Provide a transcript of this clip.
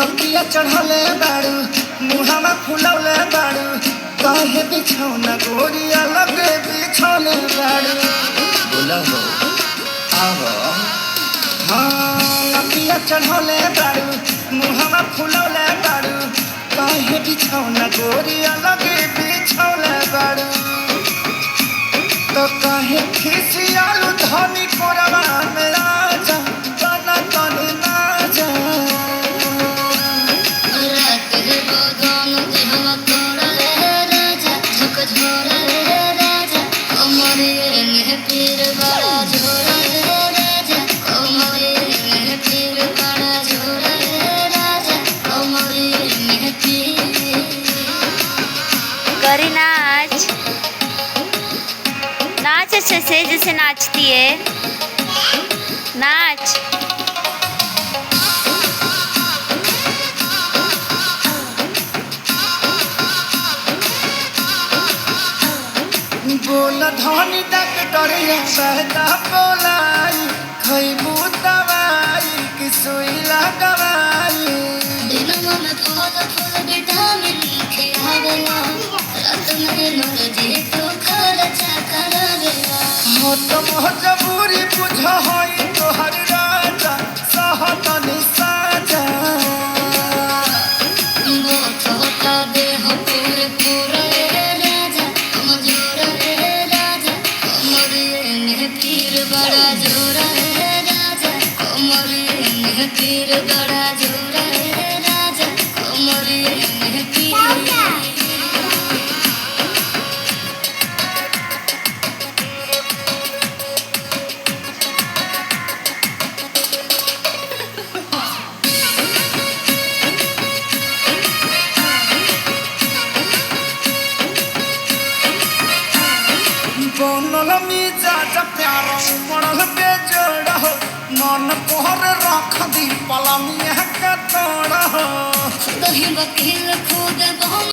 नकिया चढ़ले बाड़ू मुहावा फुलौले बाड़ू काहे बिछौना गोरिया लगे बिछौले बाड़ू बोला हो आहो हाँ नकिया चढ़ले बाड़ू मुहावा फुलौले बाड़ू काहे बिछौना गोरिया लगे बिछौले बाड़ू तो काहे खिसियालू धनी कोरवा में राजा तना तनी ना जा करी नाच नाच अच्छे से जैसे नाचती है नाच बोला धनी डॉक्टरिया बहता बोलाई खैबू दवाई कि सुई लगवाई दिनों में फूल फूल विटामिन खिलावेला रात में नौरजी तो खर्चा करावेला हो तो मजबूरी बुझ होई तोहर राजा सहतनी साजा वो छोटा देह पूरे पूरे राजा कमजोर है राजा कमरे में पीर बड़ा जोर है राजा कमरे में पीर बड़ा जोर है राजा कमरे में पीर बनल मिजाज प्यार मरल बेजोड़ हो मन पोहर रख दी पलमिया का तोड़ हो दही वकील खुद बहु